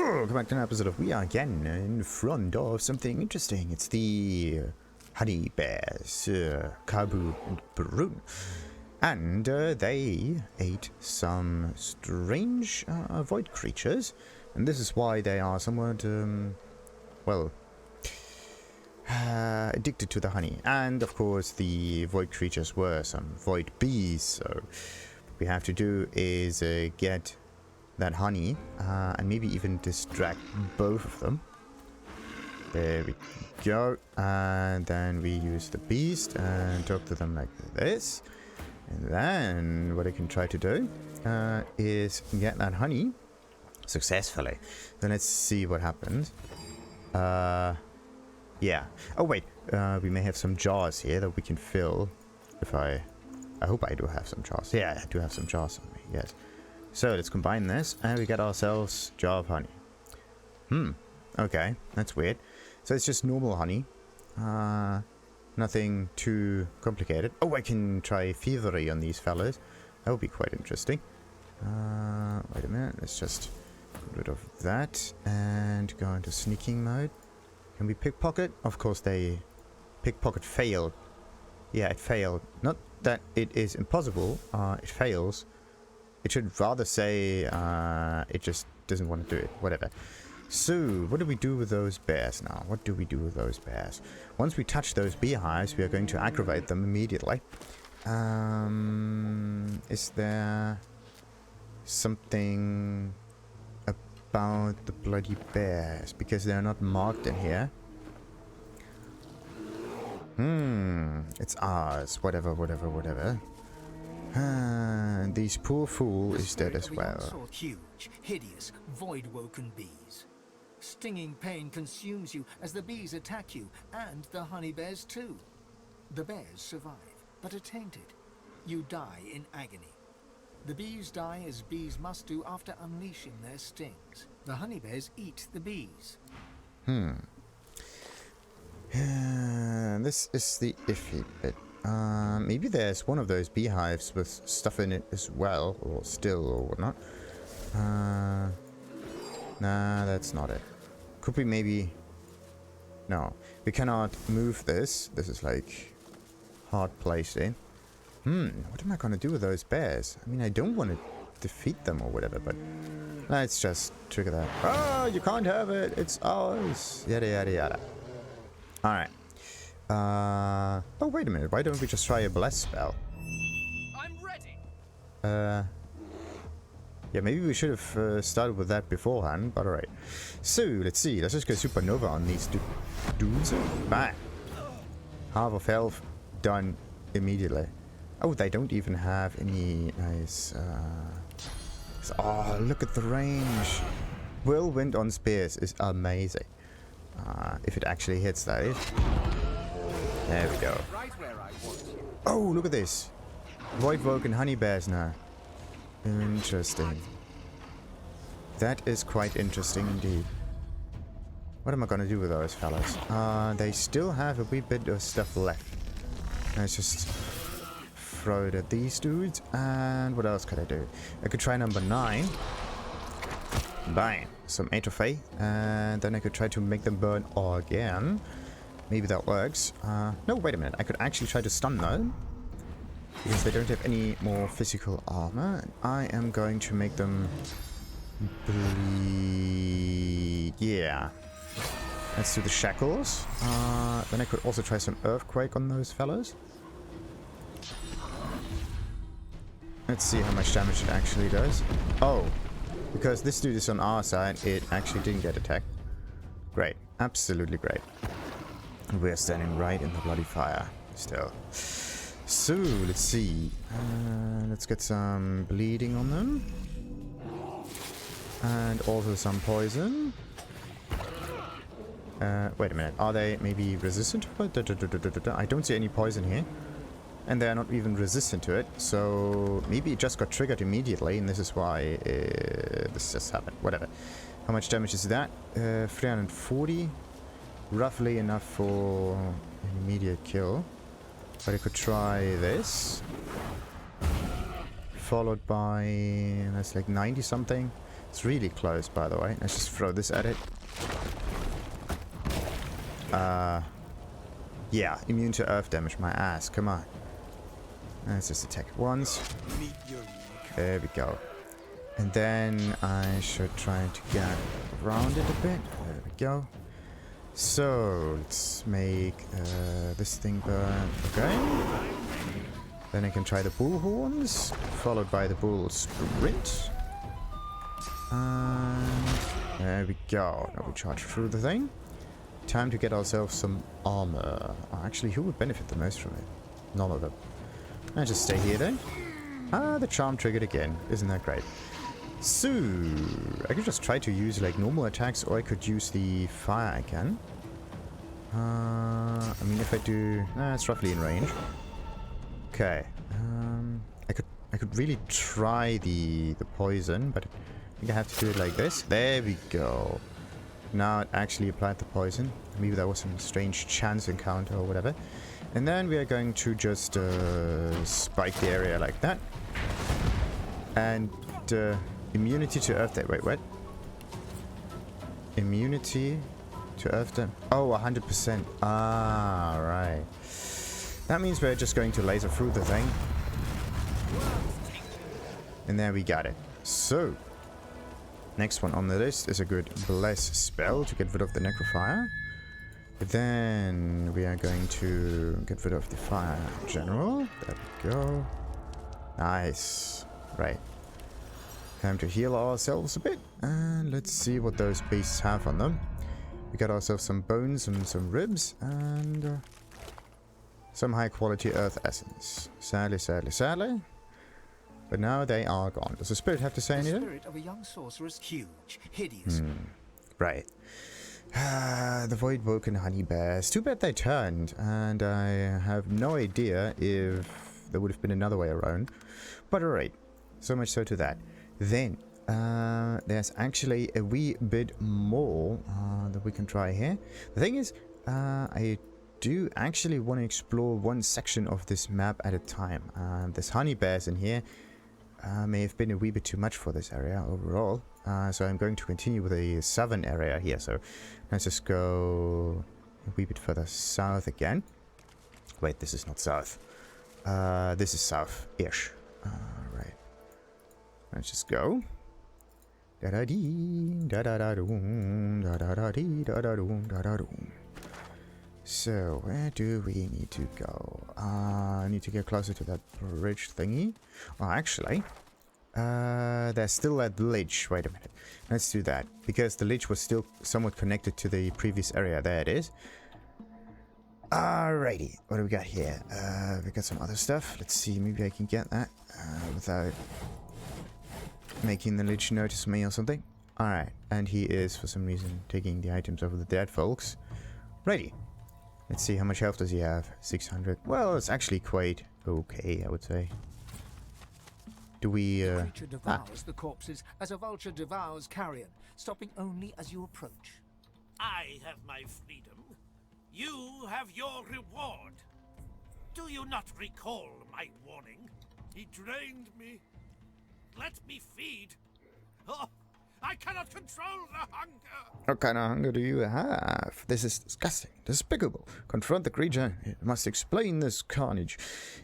Welcome back to an episode of We Are Again in front of something interesting. It's the Honeybears, Kabu and Barun. And they ate some strange void creatures. And this is why they are somewhat, addicted to the honey. And of course the void creatures were some void bees. So what we have to do is get that honey and maybe even distract both of them. There we go. And then we use the beast and talk to them like this. And then what I can try to do is get that honey successfully. Then let's see what happens. Yeah. Oh wait, we may have some jars here that we can fill. If I hope I do have some jars. Yeah, I do have some jars on me. Yes. So let's combine this and we get ourselves jar of honey. Okay, that's weird. So it's just normal honey. Nothing too complicated. Oh, I can try thievery on these fellas. That would be quite interesting. Wait a minute. Let's just get rid of that and go into sneaking mode. Can we pickpocket? Of course they pickpocket failed. Yeah, it failed. Not that it is impossible. It fails. It should rather say it just doesn't want to do it. Whatever. So, what do we do with those bears now? What do we do with those bears? Once we touch those beehives, we are going to aggravate them immediately. Is there something about the bloody bears? Because they're not marked in here. It's ours. Whatever. These poor fool is dead as well. Huge, hideous, void-woken bees. Stinging pain consumes you as the bees attack you, and the honeybears too. The bears survive, but are tainted. You die in agony. The bees die as bees must do after unleashing their stings. The honeybears eat the bees. This is the iffy bit. Maybe there's one of those beehives with stuff in it as well, or still, or whatnot. Nah, that's not it. Could we maybe... No, we cannot move this. This is like hard placed in. What am I gonna do with those bears? I mean, I don't want to defeat them or whatever, but let's just trigger that. Oh, you can't have it. It's ours. Yada yada yada. All right. Oh, wait a minute. Why don't we just try a bless spell? I'm ready. Yeah, maybe we should have started with that beforehand, but alright. So, let's see. Let's just go supernova on these dudes. Bang. Half of health done immediately. Oh, they don't even have any nice... Oh, look at the range. Whirlwind on spears is amazing. If it actually hits, that is. There we go. Oh, look at this. Void-woken honeybears now. Interesting. That is quite interesting indeed. What am I gonna do with those fellas? They still have a wee bit of stuff left. Let's just throw it at these dudes. And what else could I do? I could try number 9. Bang. Some atrophy. And then I could try to make them burn again. Maybe that works. No, wait a minute. I could actually try to stun them. Because they don't have any more physical armor. I am going to make them bleed. Yeah. Let's do the shackles. Then I could also try some earthquake on those fellows. Let's see how much damage it actually does. Oh. Because this dude is on our side, it actually didn't get attacked. Great. Absolutely great. We're standing right in the bloody fire still. So, let's see. Let's get some bleeding on them. And also some poison. Wait a minute. Are they maybe resistant to it? I don't see any poison here. And they're not even resistant to it. So, maybe it just got triggered immediately. And this is why this just happened. Whatever. How much damage is that? 340. Roughly enough for an immediate kill. But I could try this. Followed by... that's like 90 something. It's really close, by the way. Let's just throw this at it. Yeah, immune to earth damage. My ass. Come on. Let's just attack it once. There we go. And then I should try to get around it a bit. There we go. So, let's make this thing burn. Okay. Then I can try the bull horns, followed by the bull sprint. And there we go. Now we charge through the thing. Time to get ourselves some armor. Oh, actually, who would benefit the most from it? None of them. I'll just stay here then. Ah, the charm triggered again. Isn't that great? So, I could just try to use like normal attacks, or I could use the fire again. I mean, if I do, it's roughly in range. Okay. I could really try the poison, but I think I have to do it like this. There we go. Now it actually applied the poison. Maybe that was some strange chance encounter or whatever. And then we are going to just spike the area like that. And immunity to earth damage. Wait, what? Immunity to earth damage. Oh, 100%. Ah, right. That means we're just going to laser through the thing. And there we got it. So, next one on the list is a good bless spell to get rid of the necrofire. Then we are going to get rid of the fire in general. There we go. Nice. Right. Time to heal ourselves a bit. And let's see what those beasts have on them. We got ourselves some bones and some ribs. And some high quality earth essence. Sadly, sadly, sadly. But now they are gone. Does the spirit have to say anything? The spirit of a young sorceress, huge, hideous. Right. The void woken honeybears. Too bad they turned, and I have no idea if there would have been another way around. But alright, so much so to that. Then there's actually a wee bit more that we can try here. The thing is, I do actually want to explore one section of this map at a time. There's honeybears in here. May have been a wee bit too much for this area overall. So I'm going to continue with the southern area here. So let's just go a wee bit further south again. Wait, this is not south. This is south-ish. Right. Let's just go. Da-da-dee, da-da-da-doom, da-da-da-dee, da-da-doom, da-da-doom. So, where do we need to go? I need to get closer to that bridge thingy. Oh, actually, there's still that ledge. Wait a minute. Let's do that. Because the ledge was still somewhat connected to the previous area. There it is. Alrighty. What do we got here? We got some other stuff. Let's see. Maybe I can get that without making the ledge notice me or something. Alright. And he is, for some reason, taking the items over the dead folks. Righty. Let's see, how much health does he have? 600. Well, it's actually quite okay, I would say. Do we, The creature devours the corpses as a vulture devours carrion, stopping only as you approach. I have my freedom. You have your reward. Do you not recall my warning? He drained me. Let me feed. Oh, I cannot control the hunger. What kind of hunger do you have? This is disgusting, despicable. Confront the creature. It must explain this carnage.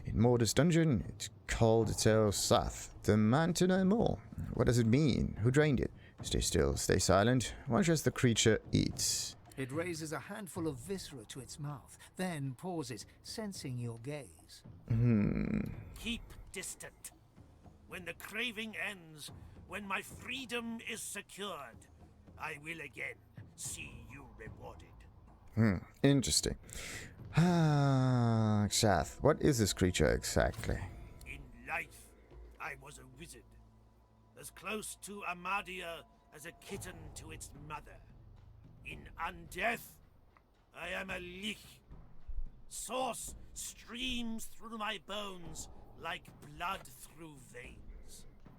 In Mortis dungeon, it called itself Xhaxh. Demand to know more. What does it mean? Who drained it? Stay still, stay silent. Watch as the creature eats. It raises a handful of viscera to its mouth, then pauses, sensing your gaze. Keep distant. When the craving ends, when my freedom is secured, I will again see you rewarded. Interesting. Xhaxh, what is this creature exactly? In life, I was a wizard. As close to Amadia as a kitten to its mother. In undeath, I am a lich. Source streams through my bones like blood through veins.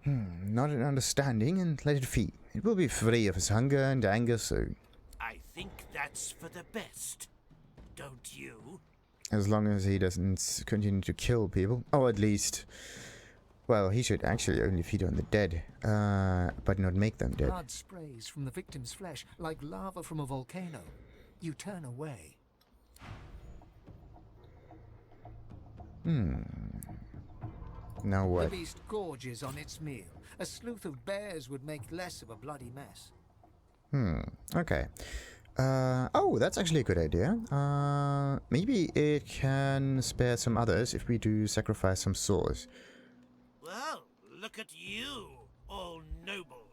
Not an understanding, and let it feed. It will be free of its hunger and anger soon. I think that's for the best, don't you? As long as he doesn't continue to kill people. Or at least... Well, he should actually only feed on the dead, but not make them dead. Blood sprays from the victim's flesh like lava from a volcano. You turn away. Now what? The beast gorges on its meal. A sleuth of bears would make less of a bloody mess. Okay. Oh, that's actually a good idea. Maybe it can spare some others if we do sacrifice some souls. Well, look at you, all noble.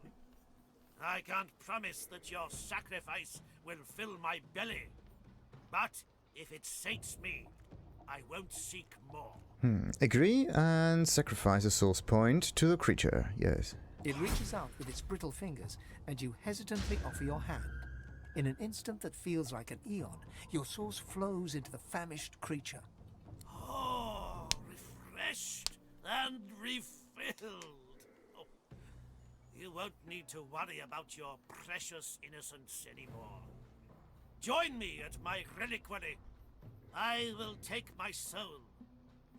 I can't promise that your sacrifice will fill my belly. But if it sates me, I won't seek more. Agree and sacrifice a soul's point to the creature, yes. It reaches out with its brittle fingers, and you hesitantly offer your hand. In an instant that feels like an eon, your source flows into the famished creature. Oh, refreshed and refilled. Oh, you won't need to worry about your precious innocence anymore. Join me at my reliquary. I will take my soul.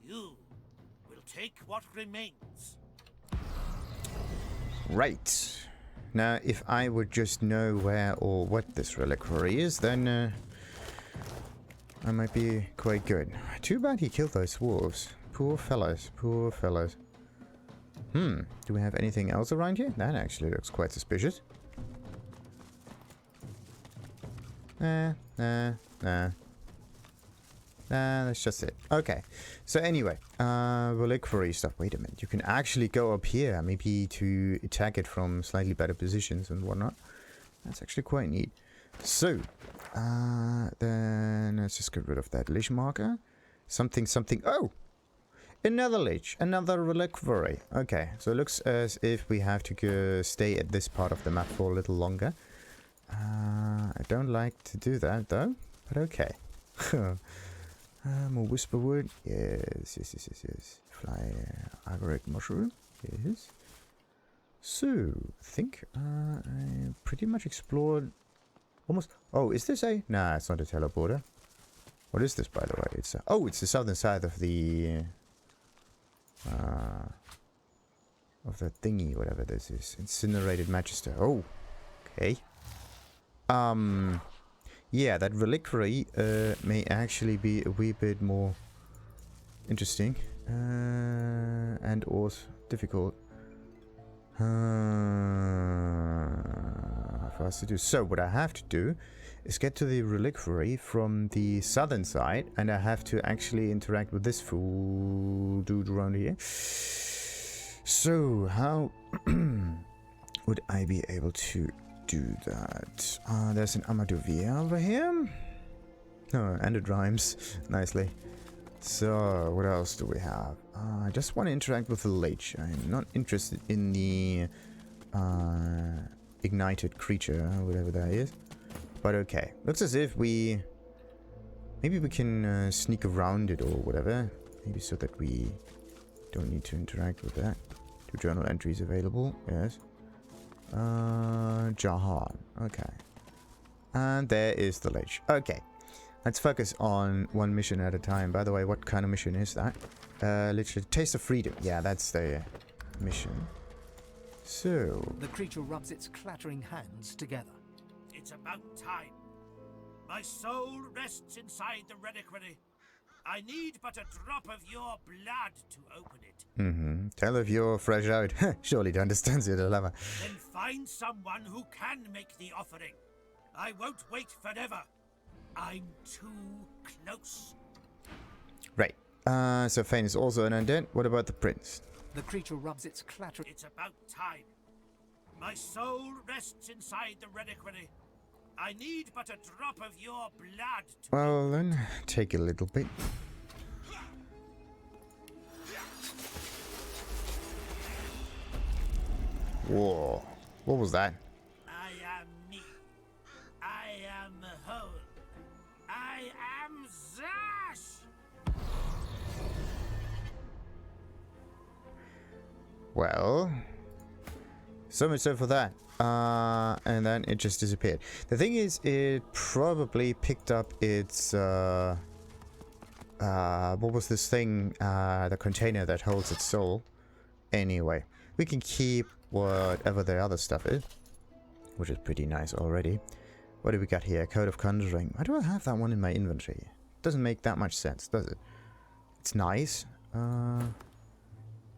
You will take what remains. Right. Now, if I would just know where or what this reliquary is, then I might be quite good. Too bad he killed those wolves. Poor fellas, poor fellas. Do we have anything else around here? That actually looks quite suspicious. Nah, that's just it. Okay. So anyway, reliquary stuff. Wait a minute. You can actually go up here, maybe to attack it from slightly better positions and whatnot. That's actually quite neat. So, then let's just get rid of that lich marker. Something. Oh! Another lich. Another reliquary. Okay. So it looks as if we have to go stay at this part of the map for a little longer. I don't like to do that, though. But okay. More whisperwood. Yes. Fly agaric mushroom. Yes. So, I think I pretty much explored almost... Oh, is this a... Nah, it's not a teleporter. What is this, by the way? It's a... Oh, it's the southern side of the... of the thingy, whatever this is. Incinerated Magister. Oh, okay. Yeah, that reliquary may actually be a wee bit more interesting and also difficult for us to do. So what I have to do is get to the reliquary from the southern side, and I have to actually interact with this fool dude around here. So how would I be able to do that? There's an Amadovia over here. Oh, and it rhymes nicely. So, what else do we have? I just want to interact with the lich. I'm not interested in the ignited creature, whatever that is. But okay. Looks as if we... Maybe we can sneak around it or whatever. Maybe so that we don't need to interact with that. 2 journal entries available. Yes. Jahan. Okay. And there is the lich. Okay. Let's focus on one mission at a time. By the way, what kind of mission is that? Literally, Taste of Freedom. Yeah, that's the mission. So... The creature rubs its clattering hands together. It's about time. My soul rests inside the reliquary. I need but a drop of your blood to open it. Tell if you're fresh out. Surely to understand the dilemma. Then find someone who can make the offering. I won't wait forever. I'm too close. Right. So Fane is also an undead. What about the prince? The creature rubs its clattering... It's about time. My soul rests inside the reliquary. I need but a drop of your blood to... Well then, take a little bit. Whoa. What was that? I am me. I am whole. I am Xhaxh. Well, so much so for that. And then it just disappeared. The thing is, it probably picked up its, what was this thing, the container that holds its soul. anyway. We can keep whatever the other stuff is, which is pretty nice already. What do we got here? Code of Conjuring. Why do I have that one in my inventory? Doesn't make that much sense, does it? It's nice,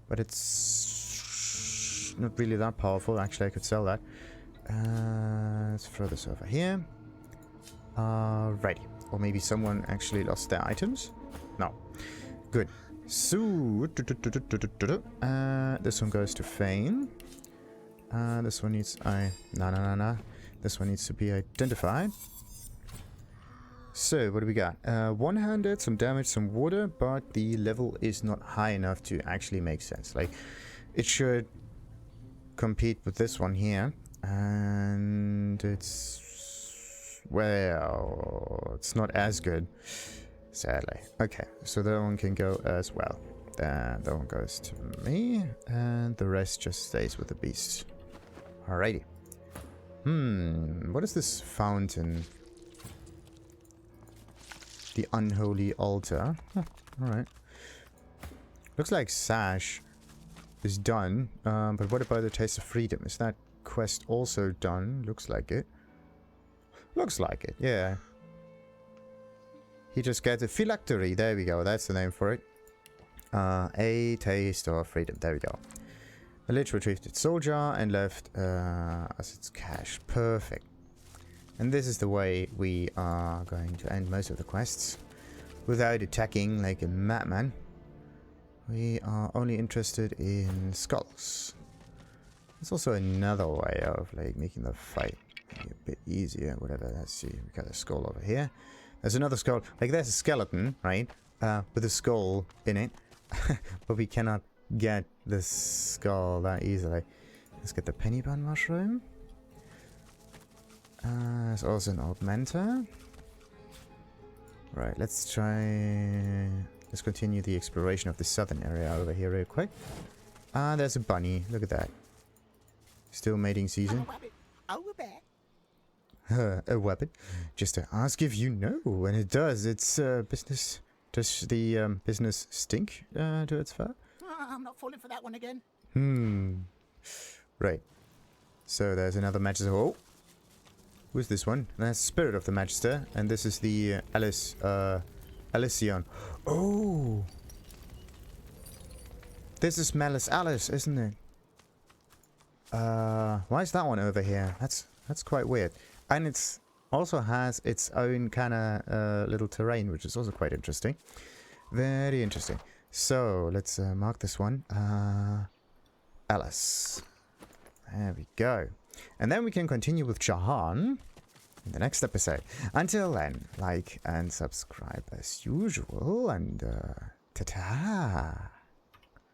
but it's not really that powerful. Actually, I could sell that. Let's throw this over here. Righty. Or maybe someone actually lost their items? No. Good. So, this one goes to Fane. This one needs... Nah. This one needs to be identified. So, what do we got? One-handed, some damage, some water, but the level is not high enough to actually make sense. Like, it should compete with this one here. And it's... well, it's not as good, sadly. Okay, so that one can go as well. That one goes to me, and the rest just stays with the beast. Alrighty. What is this fountain? The Unholy Altar. Huh, alright. Looks like Xhaxh is done, but what about the Taste of Freedom? Is that quest also done? Looks like it. Looks like it, yeah. He just gets a Phylactery. There we go, that's the name for it. A Taste of Freedom. There we go. The Lich retrieved its soul jar and left as its cache. Perfect. And this is the way we are going to end most of the quests. Without attacking like a madman. We are only interested in skulls. There's also another way of like making the fight maybe a bit easier. Whatever, let's see. We got a skull over here. There's another skull. Like there's a skeleton, right? With a skull in it. But we cannot get this skull that easily. Let's get the penny bun mushroom. There's also an augmenter. Right, let's continue the exploration of the southern area over here real quick. There's a bunny. Look at that. Still mating season. Oh, we're back. A wabbit. Just to ask if you know. When it does, it's business. Does the business stink to its fur? I'm not falling for that one again. Right. So there's another Magister. Oh. Who's this one? That's Spirit of the Magister. And this is the Alicion. Oh. This is Malice Alice, isn't it? Why is that one over here? That's quite weird. And it's also has its own kind of little terrain, which is also quite interesting. Very interesting. So, let's mark this one. Alice. There we go. And then we can continue with Jahan in the next episode. Until then, like and subscribe as usual, and ta-ta!